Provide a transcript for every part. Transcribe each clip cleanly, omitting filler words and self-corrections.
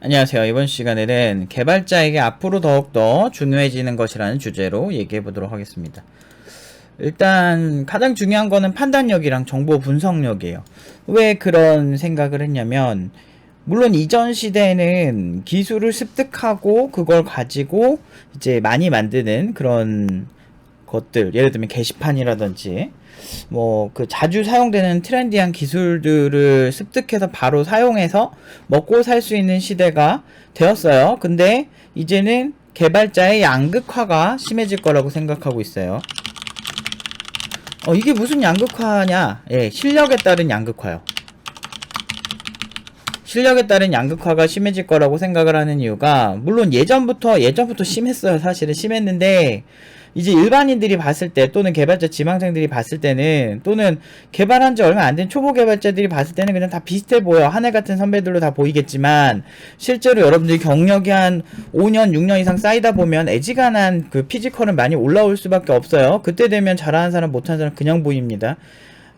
안녕하세요. 이번 시간에는 개발자에게 앞으로 더욱더 중요해지는 것이라는 주제로 얘기해 보도록 하겠습니다. 일단 가장 중요한 거는 판단력이랑 정보 분석력이에요. 왜 그런 생각을 했냐면, 물론 이전 시대에는 기술을 습득하고 그걸 가지고 이제 많이 만드는 그런 것들, 예를 들면 게시판이라든지 뭐 그 자주 사용되는 트렌디한 기술들을 습득해서 바로 사용해서 먹고 살 수 있는 시대가 되었어요. 근데 이제는 개발자의 양극화가 심해질 거라고 생각하고 있어요. 이게 무슨 양극화냐? 예, 실력에 따른 양극화요. 실력에 따른 양극화가 심해질 거라고 생각을 하는 이유가, 물론 예전부터 심했어요. 사실은 심했는데, 이제 일반인들이 봤을 때, 또는 개발자 지망생들이 봤을 때는, 또는 개발한 지 얼마 안 된 초보 개발자들이 봤을 때는 그냥 다 비슷해 보여. 하늘 같은 선배들로 다 보이겠지만, 실제로 여러분들이 경력이 한 5년, 6년 이상 쌓이다 보면 애지간한 그 피지컬은 많이 올라올 수밖에 없어요. 그때 되면 잘하는 사람, 못하는 사람 그냥 보입니다.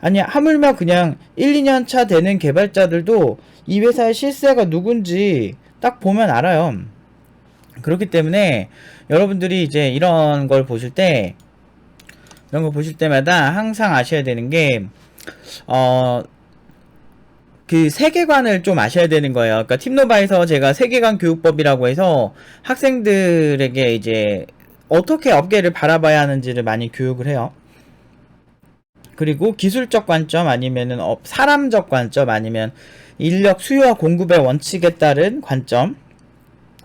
아니, 하물며 그냥 1, 2년 차 되는 개발자들도 이 회사의 실세가 누군지 딱 보면 알아요. 그렇기 때문에 여러분들이 이제 이런 걸 보실 때마다 항상 아셔야 되는 게, 그 세계관을 좀 아셔야 되는 거예요. 그러니까 팀노바에서 제가 세계관 교육법이라고 해서 학생들에게 이제 어떻게 업계를 바라봐야 하는지를 많이 교육을 해요. 그리고 기술적 관점 아니면은 사람적 관점 아니면 인력 수요와 공급의 원칙에 따른 관점,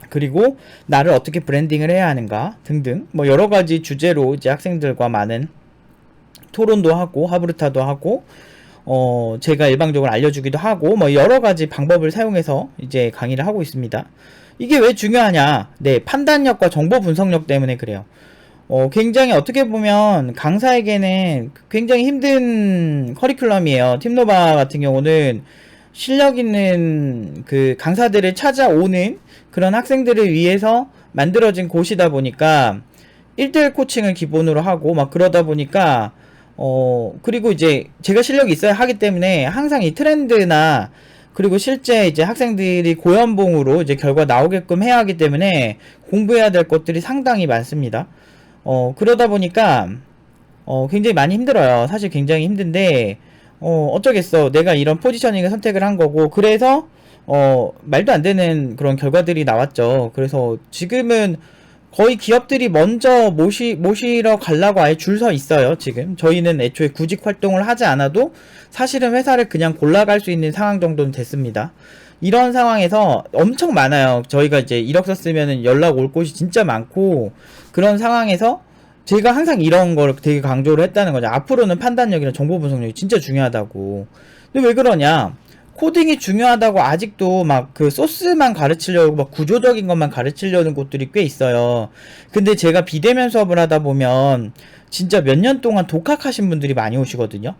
그리고 나를 어떻게 브랜딩을 해야 하는가 등등 뭐 여러 가지 주제로 이제 학생들과 많은 토론도 하고 하브르타도 하고 제가 일방적으로 알려주기도 하고 뭐 여러 가지 방법을 사용해서 이제 강의를 하고 있습니다. 이게 왜 중요하냐? 네, 판단력과 정보 분석력 때문에 그래요. 굉장히 어떻게 보면 강사에게는 굉장히 힘든 커리큘럼이에요. 팀노바 같은 경우는 실력 있는 그 강사들을 찾아오는 그런 학생들을 위해서 만들어진 곳이다 보니까 1대1 코칭을 기본으로 하고 막 그러다 보니까 그리고 이제 제가 실력이 있어야 하기 때문에 항상 이 트렌드나 그리고 실제 이제 학생들이 고연봉으로 이제 결과 나오게끔 해야 하기 때문에 공부해야 될 것들이 상당히 많습니다. 그러다 보니까, 굉장히 많이 힘들어요. 사실 굉장히 힘든데, 어쩌겠어. 내가 이런 포지셔닝을 선택을 한 거고, 그래서, 말도 안 되는 그런 결과들이 나왔죠. 그래서 지금은 거의 기업들이 먼저 모시러 가려고 아예 줄 서 있어요, 지금. 저희는 애초에 구직 활동을 하지 않아도 사실은 회사를 그냥 골라갈 수 있는 상황 정도는 됐습니다. 이런 상황에서 엄청 많아요. 저희가 이제 이력서 쓰면은 연락 올 곳이 진짜 많고, 그런 상황에서 제가 항상 이런 걸 되게 강조를 했다는 거죠. 앞으로는 판단력이나 정보 분석력이 진짜 중요하다고. 근데 왜 그러냐? 코딩이 중요하다고 아직도 막 그 소스만 가르치려고 막 구조적인 것만 가르치려는 곳들이 꽤 있어요. 근데 제가 비대면 수업을 하다 보면 진짜 몇 년 동안 독학하신 분들이 많이 오시거든요.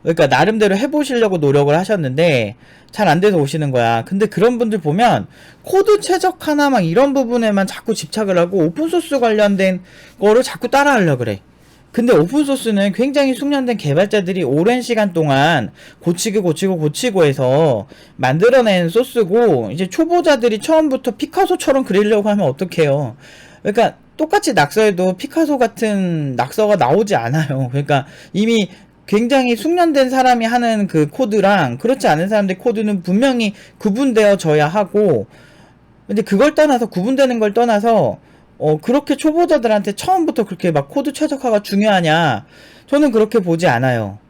그러니까 나름대로 해보시려고 노력을 하셨는데 잘 안 돼서 오시는 거야. 근데 그런 분들 보면 코드 최적화나 막 이런 부분에만 자꾸 집착을 하고 오픈소스 관련된 거를 자꾸 따라하려고 그래. 근데 오픈소스는 굉장히 숙련된 개발자들이 오랜 시간 동안 고치고 해서 만들어낸 소스고, 이제 초보자들이 처음부터 피카소처럼 그리려고 하면 어떡해요. 그러니까 똑같이 낙서해도 피카소 같은 낙서가 나오지 않아요. 그러니까 이미 굉장히 숙련된 사람이 하는 그 코드랑 그렇지 않은 사람들 코드는 분명히 구분되어져야 하고, 근데 그걸 떠나서 구분되는 걸 떠나서 그렇게 초보자들한테 처음부터 그렇게 막 코드 최적화가 중요하냐? 저는 그렇게 보지 않아요.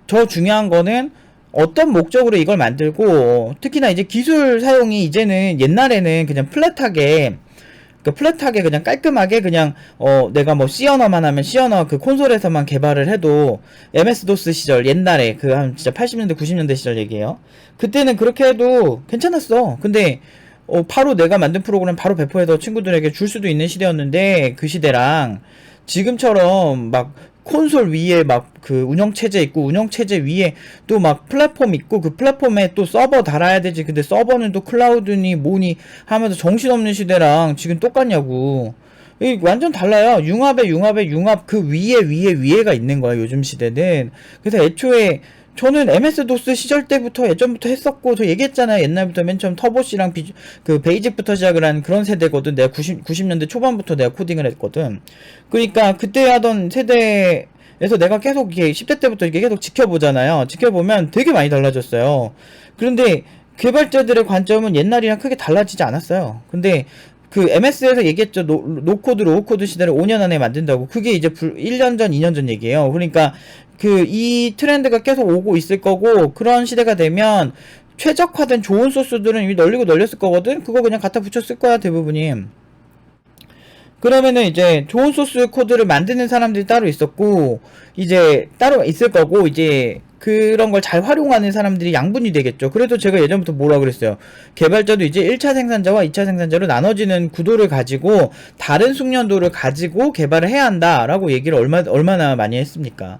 더 중요한 거는 어떤 목적으로 이걸 만들고, 특히나 이제 기술 사용이 이제는 옛날에는 그냥 플랫하게 그냥 깔끔하게 그냥 내가 뭐 C 언어만 하면 C 언어 그 콘솔에서만 개발을 해도, MS-DOS 시절 옛날에 그 한 진짜 80년대 90년대 시절 얘기예요. 그때는 그렇게 해도 괜찮았어. 근데 바로 내가 만든 프로그램 바로 배포해서 친구들에게 줄 수도 있는 시대였는데, 그 시대랑 지금처럼 막 콘솔 위에 막 그 운영체제 있고 운영체제 위에 또 막 플랫폼 있고 그 플랫폼에 또 서버 달아야 되지. 근데 서버는 또 클라우드니 뭐니 하면서 정신없는 시대랑 지금 똑같냐고. 이 완전 달라요. 융합 그 위에가 있는 거야, 요즘 시대는. 그래서 애초에 저는 MS-DOS 시절 때부터 예전부터 했었고, 저 얘기했잖아요. 옛날부터 맨 처음 터보씨랑 그 베이직부터 시작을 한 그런 세대거든. 내가 90년대 초반부터 내가 코딩을 했거든. 그러니까 그때 하던 세대에서 내가 계속 이게 10대 때부터 이렇게 계속 지켜보잖아요. 지켜보면 되게 많이 달라졌어요. 그런데 개발자들의 관점은 옛날이랑 크게 달라지지 않았어요. 근데 그 MS에서 얘기했죠. 노코드, 로우코드 시대를 5년 안에 만든다고. 그게 이제 1년 전, 2년 전 얘기예요. 그러니까 이 트렌드가 계속 오고 있을 거고, 그런 시대가 되면 최적화된 좋은 소스들은 이미 널리고 널렸을 거거든. 그거 그냥 갖다 붙였을 거야, 대부분이. 그러면은 이제 좋은 소스 코드를 만드는 사람들이 따로 있었고, 이제 따로 있을 거고, 이제 그런 걸 잘 활용하는 사람들이 양분이 되겠죠. 그래도 제가 예전부터 뭐라 그랬어요. 개발자도 이제 1차 생산자와 2차 생산자로 나눠지는 구도를 가지고 다른 숙련도를 가지고 개발을 해야 한다라고 얘기를 얼마나 많이 했습니까?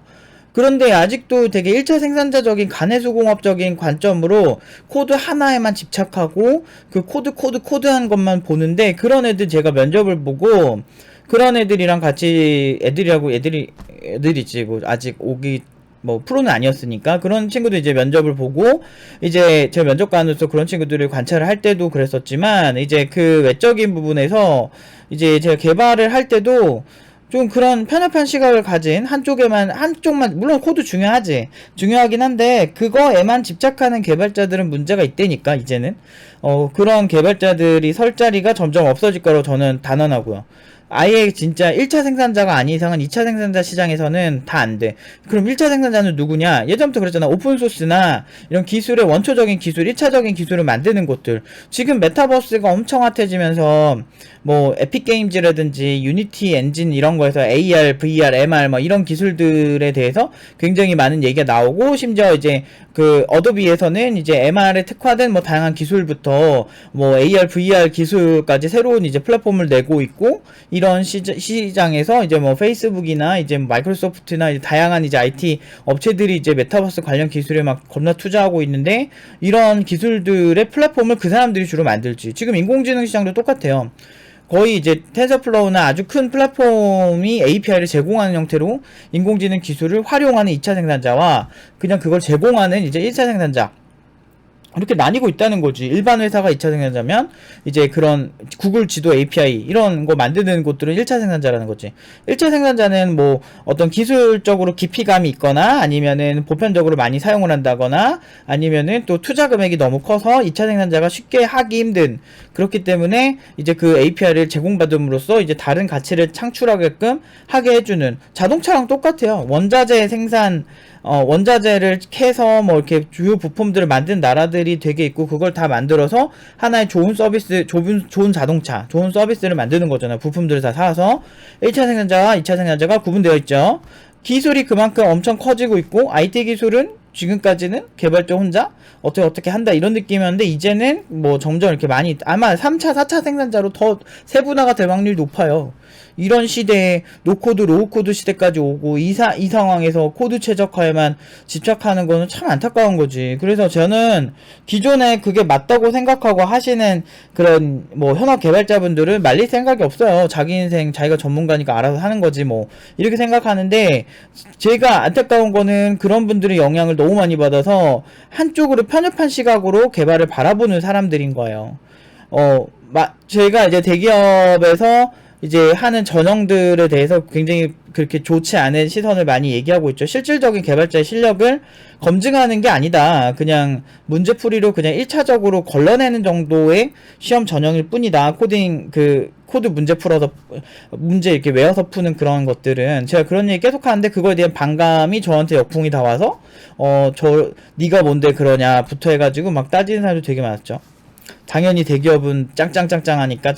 그런데 아직도 되게 1차 생산자적인 간해수공업적인 관점으로 코드 하나에만 집착하고 그 코드한 것만 보는데, 그런 애들 제가 면접을 보고 그런 애들이랑 같이 애들이지 뭐 아직 오기 뭐 프로는 아니었으니까, 그런 친구들 이제 면접을 보고 이제 제가 면접관으로서 그런 친구들을 관찰을 할 때도 그랬었지만, 이제 그 외적인 부분에서 이제 제가 개발을 할 때도 좀 그런 편협한 시각을 가진 한쪽만, 물론 코드 중요하긴 한데 그거에만 집착하는 개발자들은 문제가 있다니까. 이제는 그런 개발자들이 설 자리가 점점 없어질 거라고 저는 단언하고요. 아예 진짜 1차 생산자가 아닌 이상은 2차 생산자 시장에서는 다 안 돼. 그럼 1차 생산자는 누구냐? 예전부터 그랬잖아. 오픈소스나 이런 기술의 원초적인 기술, 1차적인 기술을 만드는 곳들. 지금 메타버스가 엄청 핫해지면서 뭐 에픽게임즈라든지 유니티 엔진 이런 거에서 AR, VR, MR 뭐 이런 기술들에 대해서 굉장히 많은 얘기가 나오고, 심지어 이제 그 어도비에서는 이제 MR에 특화된 뭐 다양한 기술부터 뭐 AR, VR 기술까지 새로운 이제 플랫폼을 내고 있고, 이런 시장에서 이제 뭐 페이스북이나 이제 마이크로소프트나 이제 다양한 이제 IT 업체들이 이제 메타버스 관련 기술에 막 겁나 투자하고 있는데, 이런 기술들의 플랫폼을 그 사람들이 주로 만들지. 지금 인공지능 시장도 똑같아요. 거의 이제 텐서플로우나 아주 큰 플랫폼이 API를 제공하는 형태로 인공지능 기술을 활용하는 2차 생산자와 그냥 그걸 제공하는 이제 1차 생산자, 이렇게 나뉘고 있다는 거지. 일반 회사가 2차 생산자면 이제 그런 구글 지도 API 이런 거 만드는 곳들은 1차 생산자라는 거지. 1차 생산자는 뭐 어떤 기술적으로 깊이감이 있거나, 아니면은 보편적으로 많이 사용을 한다거나, 아니면은 또 투자 금액이 너무 커서 2차 생산자가 쉽게 하기 힘든, 그렇기 때문에 이제 그 API를 제공받음으로써 이제 다른 가치를 창출하게끔 하게 해주는. 자동차랑 똑같아요. 원자재를 캐서 뭐 이렇게 주요 부품들을 만든 나라들이 되게 있고, 그걸 다 만들어서 하나의 좋은 서비스, 좋은 자동차, 좋은 서비스를 만드는 거잖아요. 부품들을 다 사서. 1차 생산자와 2차 생산자가 구분되어 있죠. 기술이 그만큼 엄청 커지고 있고, IT 기술은 지금까지는 개발자 혼자 어떻게 한다 이런 느낌이었는데, 이제는 뭐 점점 이렇게 많이, 아마 3차, 4차 생산자로 더 세분화가 될 확률이 높아요. 이런 시대에 노코드, 로우코드 시대까지 오고, 이 상황에서 코드 최적화에만 집착하는 거는 참 안타까운 거지. 그래서 저는 기존에 그게 맞다고 생각하고 하시는 그런 뭐 현업 개발자분들은 말릴 생각이 없어요. 자기 인생 자기가 전문가니까 알아서 하는 거지 뭐, 이렇게 생각하는데, 제가 안타까운 거는 그런 분들의 영향을 너무 많이 받아서 한쪽으로 편협한 시각으로 개발을 바라보는 사람들인 거예요. 제가 이제 대기업에서 이제 하는 전형들에 대해서 굉장히 그렇게 좋지 않은 시선을 많이 얘기하고 있죠. 실질적인 개발자의 실력을 검증하는 게 아니다. 그냥 문제풀이로 그냥 1차적으로 걸러내는 정도의 시험 전형일 뿐이다. 코드 문제 풀어서, 문제 이렇게 외워서 푸는 그런 것들은. 제가 그런 얘기 계속 하는데, 그거에 대한 반감이 저한테 역풍이 다 와서, 네가 뭔데 그러냐부터 해가지고 막 따지는 사람도 되게 많았죠. 당연히 대기업은 짱짱짱짱하니까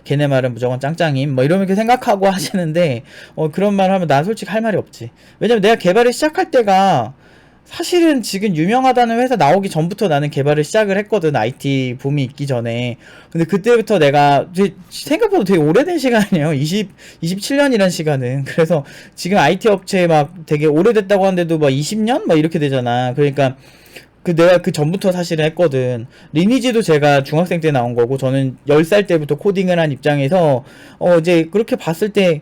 걔네 말은 무조건 짱짱임 뭐 이렇게 생각하고 하시는데, 그런 말 하면 난 솔직히 할 말이 없지. 왜냐면 내가 개발을 시작할 때가 사실은 지금 유명하다는 회사 나오기 전부터 나는 개발을 시작을 했거든. IT 붐이 있기 전에. 근데 그때부터 내가 생각보다 되게 오래된 시간이에요. 27년이란 시간은. 그래서 지금 IT 업체에 막 되게 오래됐다고 하는데도 막 20년? 막 이렇게 되잖아. 그러니까 내가 그 전부터 사실은 했거든. 리니지도 제가 중학생 때 나온 거고, 저는 10살 때부터 코딩을 한 입장에서, 이제 그렇게 봤을 때,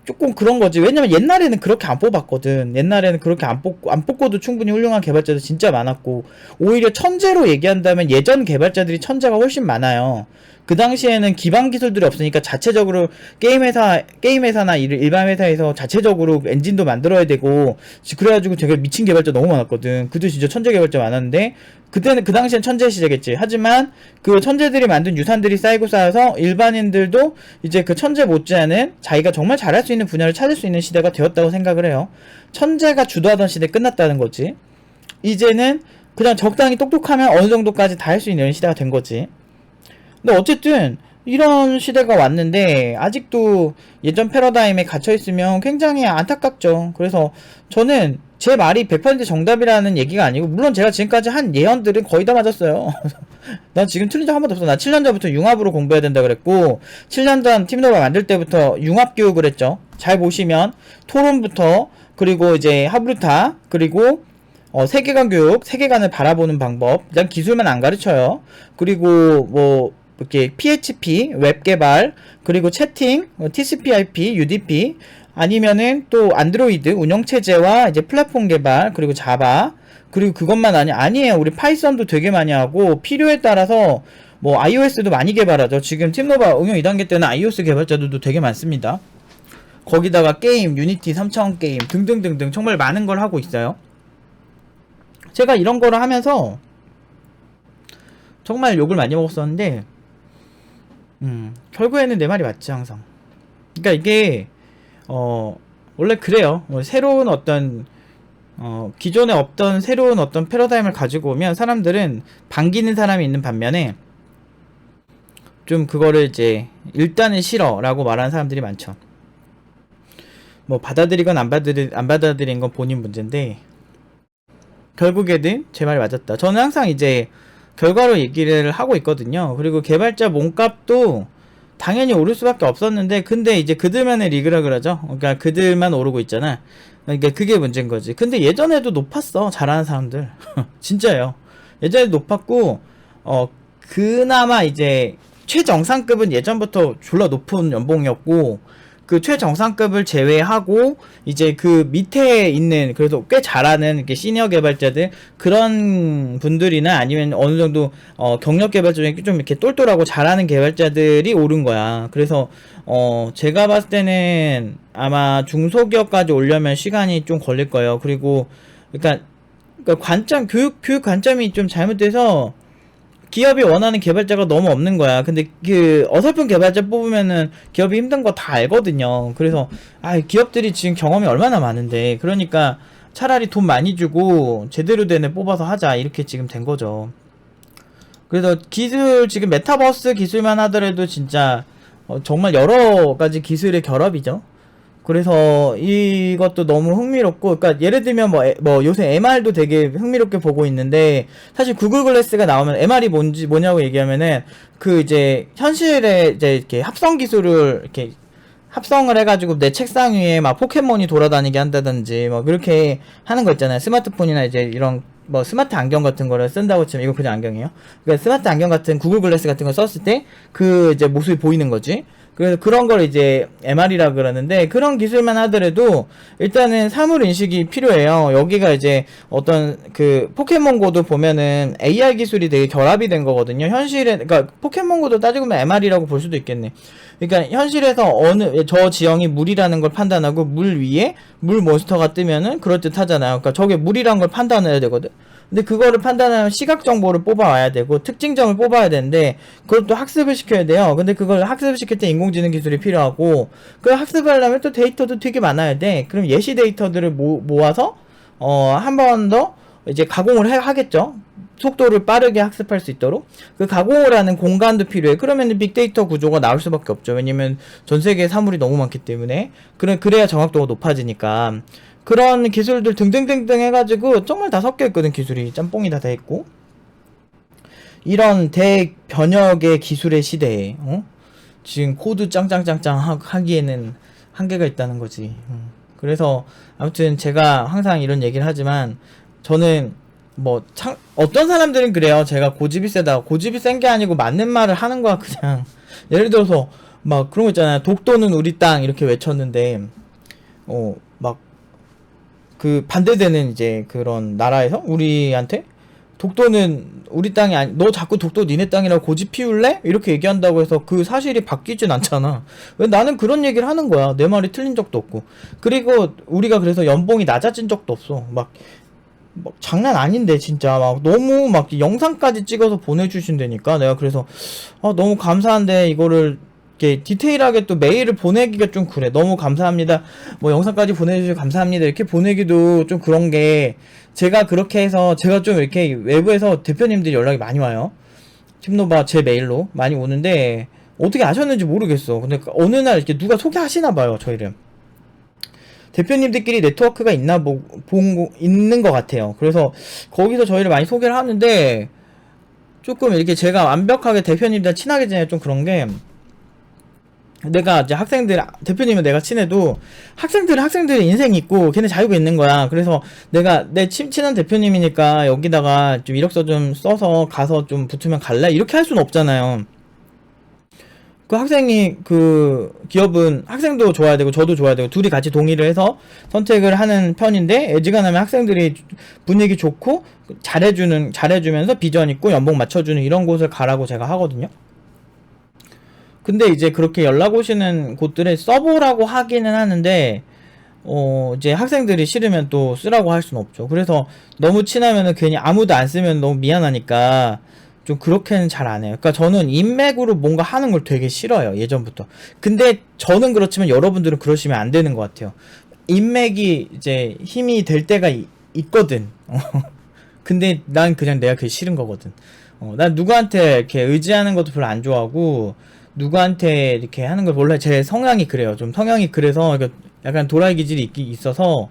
조금 그런 거지. 왜냐면 옛날에는 그렇게 안 뽑았거든. 옛날에는 그렇게 안 뽑고도 충분히 훌륭한 개발자들 진짜 많았고, 오히려 천재로 얘기한다면 예전 개발자들이 천재가 훨씬 많아요. 그 당시에는 기반 기술들이 없으니까 자체적으로 게임 회사나 일반 회사에서 자체적으로 엔진도 만들어야 되고, 그래가지고 되게 미친 개발자 너무 많았거든. 그도 진짜 천재 개발자 많았는데, 그때는, 그 당시엔 천재 시대겠지. 하지만, 그 천재들이 만든 유산들이 쌓이고 쌓여서 일반인들도 이제 그 천재 못지않은 자기가 정말 잘할 수 있는 분야를 찾을 수 있는 시대가 되었다고 생각을 해요. 천재가 주도하던 시대 끝났다는 거지. 이제는 그냥 적당히 똑똑하면 어느 정도까지 다 할 수 있는 시대가 된 거지. 근데 어쨌든 이런 시대가 왔는데 아직도 예전 패러다임에 갇혀있으면 굉장히 안타깝죠. 그래서 저는 제 말이 100% 정답이라는 얘기가 아니고, 물론 제가 지금까지 한 예언들은 거의 다 맞았어요. 난 지금 틀린 적 한 번도 없어. 나 7년 전부터 융합으로 공부해야 된다 그랬고, 7년 전 팀노바 만들 때부터 융합 교육을 했죠. 잘 보시면 토론부터, 그리고 이제 하브루타, 그리고 세계관 교육, 세계관을 바라보는 방법, 그냥 기술만 안 가르쳐요. 그리고 뭐 이렇게 PHP, 웹 개발, 그리고 채팅, TCP/IP, UDP, 아니면은 또 안드로이드 운영체제와 이제 플랫폼 개발, 그리고 자바, 그리고 그것만 아니에요. 우리 파이썬도 되게 많이 하고, 필요에 따라서 뭐 iOS도 많이 개발하죠. 지금 팀노바 응용 2단계 때는 iOS 개발자들도 되게 많습니다. 거기다가 게임, 유니티 3차원 게임 등등등등 정말 많은 걸 하고 있어요. 제가 이런 거를 하면서 정말 욕을 많이 먹었었는데, 결국에는 내 말이 맞지, 항상. 그러니까 이게 원래 그래요. 새로운 어떤 기존에 없던 새로운 어떤 패러다임을 가지고 오면 사람들은 반기는 사람이 있는 반면에 좀 그거를 이제 일단은 싫어라고 말하는 사람들이 많죠. 뭐 받아들이건 안 받아들인 건 본인 문제인데, 결국에는 제 말이 맞았다. 저는 항상 이제 결과로 얘기를 하고 있거든요. 그리고 개발자 몸값도 당연히 오를 수밖에 없었는데, 근데 이제 그들만의 리그라 그러죠. 그러니까 그들만 오르고 있잖아. 그러니까 그게 문제인 거지. 근데 예전에도 높았어, 잘하는 사람들. 진짜요. 예전에도 높았고, 그나마 이제 최정상급은 예전부터 졸라 높은 연봉이었고, 그 최정상급을 제외하고 이제 그 밑에 있는, 그래서 꽤 잘하는 이렇게 시니어 개발자들, 그런 분들이나 아니면 어느 정도 경력 개발자 중에 좀 이렇게 똘똘하고 잘하는 개발자들이 오른 거야. 그래서 제가 봤을 때는 아마 중소기업까지 오려면 시간이 좀 걸릴 거예요. 그리고 그러니까 관점, 교육 관점이 좀 잘못돼서 기업이 원하는 개발자가 너무 없는 거야. 근데 그 어설픈 개발자 뽑으면은 기업이 힘든 거 다 알거든요. 그래서 기업들이 지금 경험이 얼마나 많은데, 그러니까 차라리 돈 많이 주고 제대로 된 애 뽑아서 하자, 이렇게 지금 된 거죠. 그래서 기술, 지금 메타버스 기술만 하더라도 진짜 정말 여러 가지 기술의 결합이죠. 그래서 이것도 너무 흥미롭고, 그러니까 예를 들면 뭐 요새 MR도 되게 흥미롭게 보고 있는데, 사실 구글 글래스가 나오면 MR이 뭐냐고 얘기하면은 그 이제 현실에 이제 이렇게 합성 기술을 이렇게 합성을 해가지고 내 책상 위에 막 포켓몬이 돌아다니게 한다든지 뭐 그렇게 하는 거 있잖아요. 스마트폰이나 이제 이런 뭐 스마트 안경 같은 거를 쓴다고 치면, 이거 그냥 안경이에요. 그러니까 스마트 안경 같은 구글 글래스 같은 거 썼을 때 그 이제 모습이 보이는 거지. 그래서 그런 걸 이제 MR이라 그러는데, 그런 기술만 하더라도 일단은 사물 인식이 필요해요. 여기가 이제 어떤 그 포켓몬고도 보면은 AR 기술이 되게 결합이 된 거거든요. 현실에, 그러니까 포켓몬고도 따지고 보면 MR이라고 볼 수도 있겠네. 그러니까 현실에서 저 지형이 물이라는 걸 판단하고 물 위에 물 몬스터가 뜨면은 그럴듯 하잖아요. 그러니까 저게 물이란 걸 판단해야 되거든. 근데 그거를 판단하면 시각 정보를 뽑아와야 되고 특징점을 뽑아야 되는데, 그걸 또 학습을 시켜야 돼요. 근데 그걸 학습을 시킬 때 인공지능 기술이 필요하고, 그 학습을 하려면 또 데이터도 되게 많아야 돼. 그럼 예시 데이터들을 모아서 한 번 더 이제 가공을 하겠죠. 속도를 빠르게 학습할 수 있도록 그 가공을 하는 공간도 필요해. 그러면 빅데이터 구조가 나올 수밖에 없죠. 왜냐면 전 세계에 사물이 너무 많기 때문에. 그래야 정확도가 높아지니까. 그런 기술들 등등등등 해가지고 정말 다 섞여있거든. 기술이 짬뽕이 다 돼있고, 이런 대변혁의 기술의 시대에 지금 코드 짱짱짱짱 하기에는 한계가 있다는 거지. 그래서 아무튼 제가 항상 이런 얘기를 하지만, 저는 어떤 사람들은 그래요. 제가 고집이 세다. 고집이 센 게 아니고 맞는 말을 하는 거야, 그냥. 예를 들어서 막 그런 거 있잖아요. 독도는 우리 땅 이렇게 외쳤는데 막 그 반대되는 이제 그런 나라에서 우리한테 독도는 우리 땅이 아니, 너 자꾸 독도 니네 땅이라고 고집 피울래? 이렇게 얘기한다고 해서 그 사실이 바뀌진 않잖아. 왜 나는 그런 얘기를 하는 거야. 내 말이 틀린 적도 없고. 그리고 우리가 그래서 연봉이 낮아진 적도 없어. 막 장난 아닌데 진짜 막 너무 막 영상까지 찍어서 보내주신다니까. 내가 그래서 너무 감사한데 이거를 이렇게 디테일하게 또 메일을 보내기가 좀 그래. 너무 감사합니다. 뭐 영상까지 보내주셔서 감사합니다. 이렇게 보내기도 좀 그런 게 제가 그렇게 해서 제가 좀 이렇게 외부에서 대표님들이 연락이 많이 와요. 팀노바 제 메일로 많이 오는데 어떻게 아셨는지 모르겠어. 근데 어느 날 이렇게 누가 소개하시나 봐요. 저희를. 대표님들끼리 네트워크가 있는 것 같아요. 그래서 거기서 저희를 많이 소개를 하는데 조금 이렇게 제가 완벽하게 대표님들 친하게 지내야 좀 그런 게 내가 이제 대표님은 내가 친해도 학생들의 인생이 있고 걔네 자유가 있는 거야. 그래서 내가 내 친한 대표님이니까 여기다가 좀 이력서 좀 써서 가서 좀 붙으면 갈래? 이렇게 할 수는 없잖아요. 그 학생이 그 기업은 학생도 좋아야 되고 저도 좋아야 되고 둘이 같이 동의를 해서 선택을 하는 편인데 애지간하면 학생들이 분위기 좋고 잘해주면서 비전 있고 연봉 맞춰주는 이런 곳을 가라고 제가 하거든요. 근데 이제 그렇게 연락 오시는 곳들에 써보라고 하기는 하는데 이제 학생들이 싫으면 또 쓰라고 할 수는 없죠. 그래서 너무 친하면은 괜히 아무도 안 쓰면 너무 미안하니까 좀 그렇게는 잘 안 해요. 그러니까 저는 인맥으로 뭔가 하는 걸 되게 싫어요. 예전부터. 근데 저는 그렇지만 여러분들은 그러시면 안 되는 것 같아요. 인맥이 이제 힘이 될 때가 있거든. 근데 난 그냥 내가 그게 싫은 거거든. 난 누구한테 이렇게 의지하는 것도 별로 안 좋아하고 누구한테 이렇게 하는 걸 원래 제 성향이 그래요. 좀 성향이 그래서 약간 도라이 기질이 있어서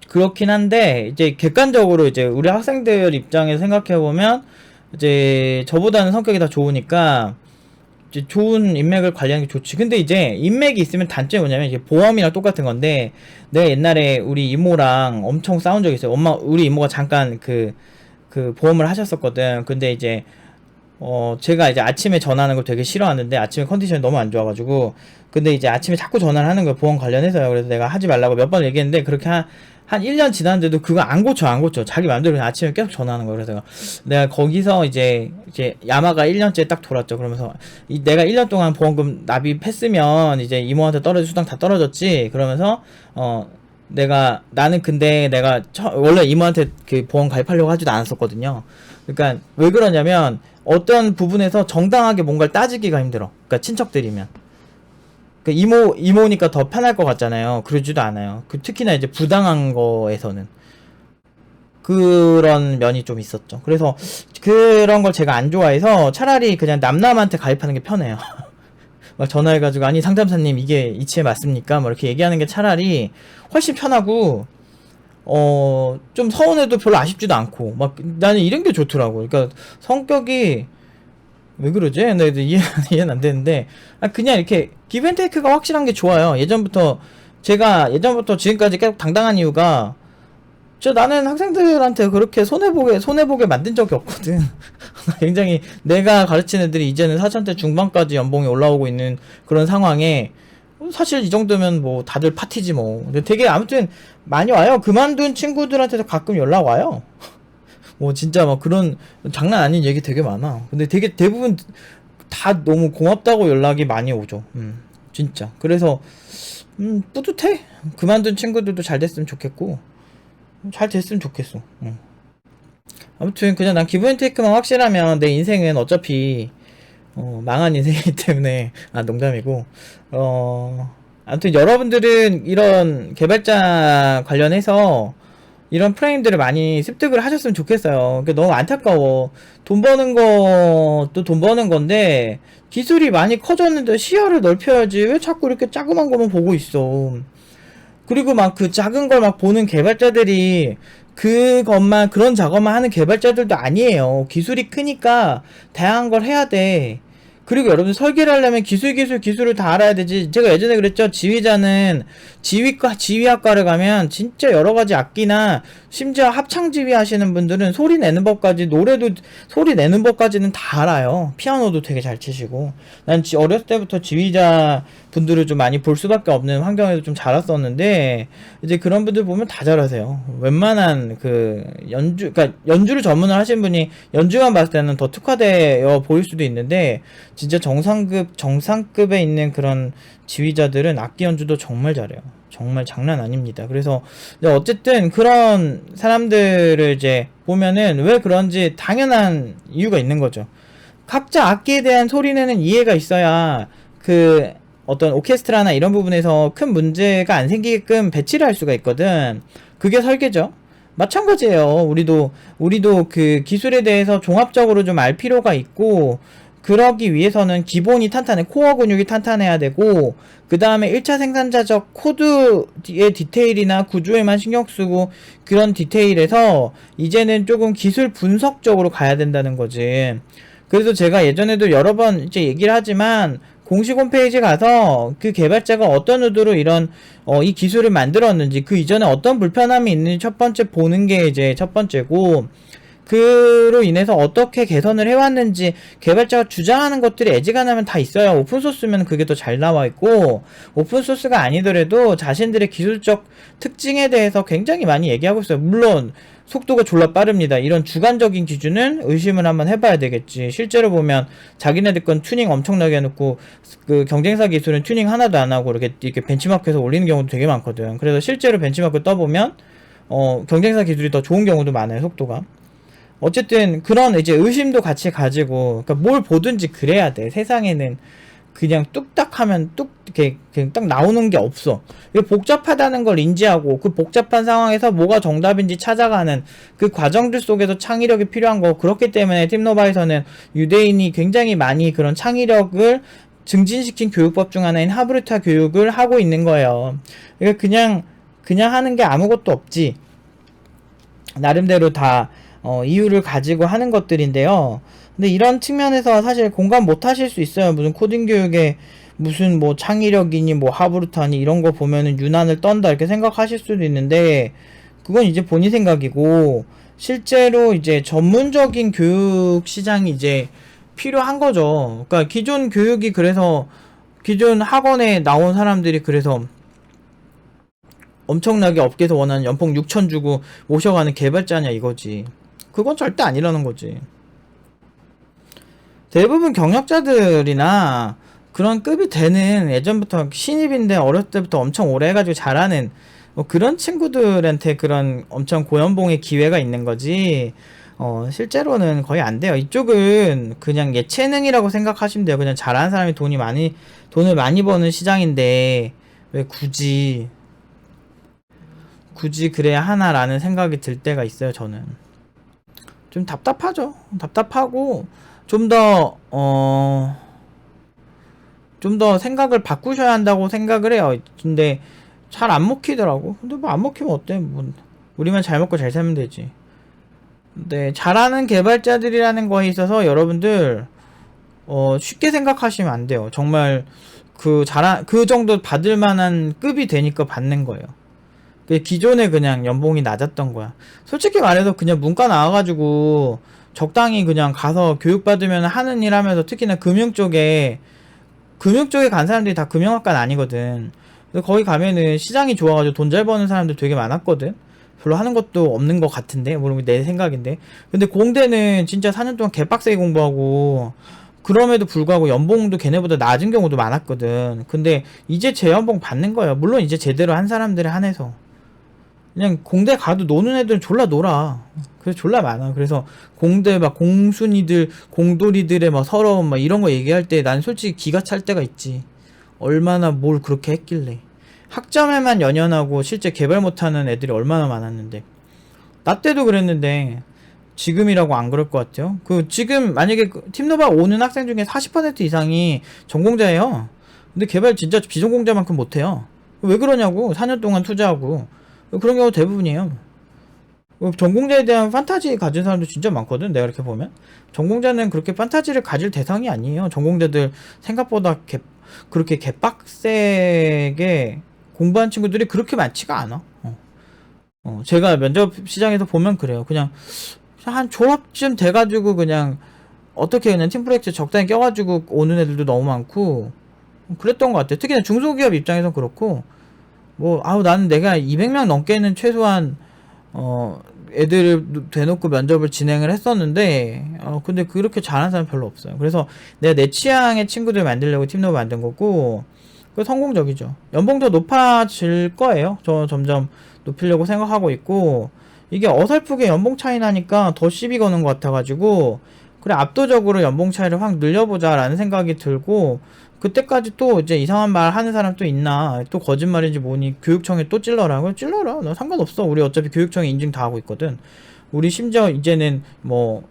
그렇긴 한데 이제 객관적으로 이제 우리 학생들 입장에서 생각해 보면 이제 저보다는 성격이 더 좋으니까 이제 좋은 인맥을 관리하는 게 좋지. 근데 이제 인맥이 있으면 단점이 뭐냐면 이게 보험이랑 똑같은 건데 내가 옛날에 우리 이모랑 엄청 싸운 적이 있어요. 우리 이모가 잠깐 그 보험을 하셨었거든. 근데 이제 제가 이제 아침에 전화하는 걸 되게 싫어하는데 아침에 컨디션이 너무 안 좋아가지고 근데 이제 아침에 자꾸 전화를 하는 거예요. 보험 관련해서요. 그래서 내가 하지 말라고 몇 번 얘기했는데 그렇게 한 1년 지났는데도 그거 안 고쳐. 자기 맘대로 그냥 아침에 계속 전화하는 거예요. 그래서 내가 거기서 이제 야마가 1년째 딱 돌았죠. 그러면서 내가 1년 동안 보험금 납입했으면 이제 이모한테 떨어질 수당 다 떨어졌지. 그러면서 나는 근데 내가 원래 이모한테 그 보험 가입하려고 하지도 않았었거든요. 그러니까 왜 그러냐면 어떤 부분에서 정당하게 뭔가를 따지기가 힘들어. 그러니까 친척들이면. 그 이모니까 더 편할 것 같잖아요. 그러지도 않아요. 특히나 이제 부당한 거에서는. 그런 면이 좀 있었죠. 그래서 그런 걸 제가 안 좋아해서 차라리 그냥 남남한테 가입하는 게 편해요. 막 전화해가지고 아니 상담사님 이게 이치에 맞습니까? 뭐 이렇게 얘기하는 게 차라리 훨씬 편하고 좀 서운해도 별로 아쉽지도 않고 막 나는 이런 게 좋더라고. 그러니까 성격이 왜 그러지? 근데 이해는 안 되는데 그냥 이렇게 기브앤테이크가 확실한 게 좋아요. 제가 예전부터 지금까지 계속 당당한 이유가 나는 학생들한테 그렇게 손해보게 만든 적이 없거든. 굉장히 내가 가르치는 애들이 이제는 4천대 중반까지 연봉이 올라오고 있는 그런 상황에 사실 이 정도면 뭐 다들 파티지 뭐. 근데 되게 아무튼 많이 와요. 그만둔 친구들한테도 가끔 연락 와요. 뭐 진짜 막 그런 장난 아닌 얘기 되게 많아. 근데 되게 대부분 다 너무 고맙다고 연락이 많이 오죠. 진짜. 그래서 뿌듯해. 그만둔 친구들도 잘 됐으면 좋겠고 잘 됐으면 좋겠어. 아무튼 그냥 난 기브앤테이크만 확실하면 내 인생은 어차피 망한 인생이기 때문에 농담이고 아무튼 여러분들은 이런 개발자 관련해서 이런 프레임들을 많이 습득을 하셨으면 좋겠어요. 그러니까 너무 안타까워. 돈 버는 것도 돈 버는 건데 기술이 많이 커졌는데 시야를 넓혀야지 왜 자꾸 이렇게 자그만 거만 보고 있어. 그리고 막 그 작은 걸 막 보는 개발자들이 그런 작업만 하는 개발자들도 아니에요. 기술이 크니까 다양한 걸 해야 돼. 그리고 여러분 설계를 하려면 기술을 다 알아야 되지. 제가 예전에 그랬죠. 지휘자는 지휘학과를 가면 진짜 여러 가지 악기나 심지어 합창 지휘 하시는 분들은 소리 내는 법까지, 노래도 소리 내는 법까지는 다 알아요. 피아노도 되게 잘 치시고. 난 어렸을 때부터 지휘자 분들을 좀 많이 볼 수밖에 없는 환경에서 좀 자랐었는데, 이제 그런 분들 보면 다 잘하세요. 웬만한 그러니까 연주를 전문을 하신 분이 연주만 봤을 때는 더 특화되어 보일 수도 있는데, 진짜 정상급에 있는 그런 지휘자들은 악기 연주도 정말 잘해요. 정말 장난 아닙니다. 그래서 어쨌든 그런 사람들을 이제 보면은 왜 그런지 당연한 이유가 있는 거죠. 각자 악기에 대한 소리내는 이해가 있어야 그 어떤 오케스트라나 이런 부분에서 큰 문제가 안 생기게끔 배치를 할 수가 있거든. 그게 설계죠. 마찬가지예요. 우리도 그 기술에 대해서 종합적으로 좀 알 필요가 있고, 그러기 위해서는 기본이 탄탄해, 코어 근육이 탄탄해야 되고, 그 다음에 1차 생산자적 코드의 디테일이나 구조에만 신경 쓰고, 그런 디테일에서 이제는 조금 기술 분석적으로 가야 된다는 거지. 그래서 제가 예전에도 여러 번 이제 얘기를 하지만, 공식 홈페이지 가서 그 개발자가 어떤 의도로 이 기술을 만들었는지, 그 이전에 어떤 불편함이 있는지 첫 번째 보는 게 이제 첫 번째고, 그로 인해서 어떻게 개선을 해왔는지 개발자가 주장하는 것들이 애지간하면 다 있어요. 오픈소스면 그게 더 잘 나와 있고, 오픈소스가 아니더라도 자신들의 기술적 특징에 대해서 굉장히 많이 얘기하고 있어요. 물론 속도가 졸라 빠릅니다. 이런 주관적인 기준은 의심을 한번 해봐야 되겠지. 실제로 보면 자기네들 건 튜닝 엄청나게 해놓고 그 경쟁사 기술은 튜닝 하나도 안 하고 이렇게 벤치마크해서 올리는 경우도 되게 많거든. 그래서 실제로 벤치마크 떠보면 경쟁사 기술이 더 좋은 경우도 많아요. 속도가. 어쨌든 그런 이제 의심도 같이 가지고, 그러니까 뭘 보든지 그래야 돼. 세상에는 그냥 뚝딱 하면 이렇게 그냥 딱 나오는 게 없어. 복잡하다는 걸 인지하고 그 복잡한 상황에서 뭐가 정답인지 찾아가는 그 과정들 속에서 창의력이 필요한 거. 그렇기 때문에 팀노바에서는 유대인이 굉장히 많이 그런 창의력을 증진시킨 교육법 중 하나인 하브르타 교육을 하고 있는 거예요. 그러니까 그냥 하는 게 아무것도 없지. 나름대로 다 이유를 가지고 하는 것들인데요. 근데 이런 측면에서 사실 공감 못 하실 수 있어요. 무슨 코딩 교육에 무슨 뭐 창의력이니 뭐 하브르타니 이런 거 보면은 유난을 떤다 이렇게 생각하실 수도 있는데, 그건 이제 본인 생각이고, 실제로 이제 전문적인 교육 시장이 이제 필요한 거죠. 그러니까 기존 교육이, 그래서 기존 학원에 나온 사람들이 그래서 엄청나게 업계에서 원하는 연봉 6천 주고 모셔가는 개발자냐 이거지. 그건 절대 아니라는 거지. 대부분 경력자들이나 그런 급이 되는, 예전부터 신입인데 어렸을 때부터 엄청 오래 해가지고 잘하는 뭐 그런 친구들한테 그런 엄청 고연봉의 기회가 있는 거지, 실제로는 거의 안 돼요. 이쪽은 그냥 예체능이라고 생각하시면 돼요. 그냥 잘하는 사람이 돈을 많이 버는 시장인데 왜 굳이 그래야 하나라는 생각이 들 때가 있어요. 저는 좀 답답하죠. 답답하고 좀 더 생각을 바꾸셔야 한다고 생각을 해요. 근데 잘 안 먹히더라고. 근데 뭐 안 먹히면 어때? 뭐 우리만 잘 먹고 잘 살면 되지. 근데 잘하는 개발자들이라는 거에 있어서 여러분들 쉽게 생각하시면 안 돼요. 정말 그 정도 받을 만한 급이 되니까 받는 거예요. 기존에 그냥 연봉이 낮았던 거야. 솔직히 말해서 그냥 문과 나와가지고 적당히 그냥 가서 교육받으면 하는 일 하면서, 특히나 금융 쪽에 간 사람들이 다 금융학과는 아니거든. 거기 가면은 시장이 좋아가지고 돈 잘 버는 사람들 되게 많았거든. 별로 하는 것도 없는 것 같은데, 물론 내 생각인데. 근데 공대는 진짜 4년 동안 개빡세게 공부하고 그럼에도 불구하고 연봉도 걔네보다 낮은 경우도 많았거든. 근데 이제 제 연봉 받는 거예요. 물론 이제 제대로 한 사람들에 한해서. 그냥 공대 가도 노는 애들은 졸라 놀아. 그래서 졸라 많아. 그래서 공대 막 공순이들, 공돌이들의 막 서러움 막 이런 거 얘기할 때 난 솔직히 기가 찰 때가 있지. 얼마나 뭘 그렇게 했길래. 학점에만 연연하고 실제 개발 못하는 애들이 얼마나 많았는데. 나 때도 그랬는데 지금이라고 안 그럴 것 같아요. 지금 만약에 팀노바 오는 학생 중에 40% 이상이 전공자예요. 근데 개발 진짜 비전공자만큼 못해요. 왜 그러냐고. 4년 동안 투자하고. 그런 경우 대부분이에요. 전공자에 대한 판타지 가진 사람도 진짜 많거든. 내가 이렇게 보면 전공자는 그렇게 판타지를 가질 대상이 아니에요. 전공자들 생각보다 그렇게 개빡세게 공부한 친구들이 그렇게 많지가 않아. 제가 면접 시장에서 보면 그래요. 그냥 한 졸업쯤 돼가지고 그냥 어떻게 그냥 팀 프로젝트 적당히 껴가지고 오는 애들도 너무 많고 그랬던 것 같아요. 특히나 중소기업 입장에서 그렇고 나는 내가 200명 넘게는 최소한 애들을 대놓고 면접을 진행을 했었는데 근데 그렇게 잘하는 사람 별로 없어요. 그래서 내가 내 취향의 친구들 만들려고 팀노브 만든 거고 그 성공적이죠. 연봉 더 높아질 거예요. 저 점점 높이려고 생각하고 있고 이게 어설프게 연봉 차이 나니까 더 시비 거는 것 같아가지고 그래 압도적으로 연봉 차이를 확 늘려보자 라는 생각이 들고 그때까지 또 이제 이상한 말 하는 사람 또 있나 또 거짓말인지 뭐니 교육청에 또 찔러라 나 상관없어. 우리 어차피 교육청에 인증 다 하고 있거든. 우리 심지어 이제는 뭐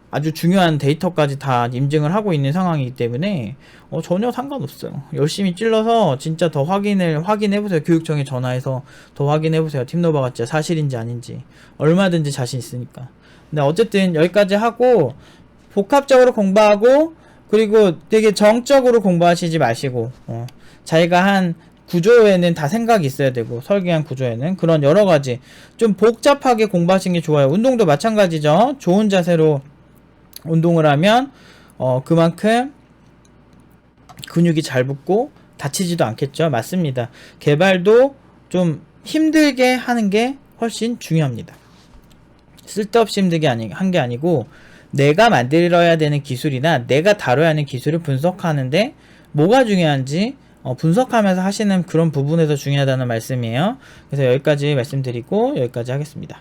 아주 중요한 데이터까지 다 인증을 하고 있는 상황이기 때문에 전혀 상관없어요. 열심히 찔러서 진짜 더 확인해보세요. 교육청에 전화해서 더 확인해보세요. 팀노바가 진짜 사실인지 아닌지 얼마든지 자신 있으니까. 근데 어쨌든 여기까지 하고 복합적으로 공부하고 그리고 되게 정적으로 공부하시지 마시고 자기가 한 구조에는 다 생각이 있어야 되고 설계한 구조에는 그런 여러가지 좀 복잡하게 공부하시는 게 좋아요. 운동도 마찬가지죠. 좋은 자세로 운동을 하면 그만큼 근육이 잘 붙고 다치지도 않겠죠. 맞습니다. 개발도 좀 힘들게 하는 게 훨씬 중요합니다. 쓸데없이 힘들게 한 게 아니고 내가 만들어야 되는 기술이나 내가 다뤄야 하는 기술을 분석하는데 뭐가 중요한지 분석하면서 하시는 그런 부분에서 중요하다는 말씀이에요. 그래서 여기까지 말씀드리고 여기까지 하겠습니다.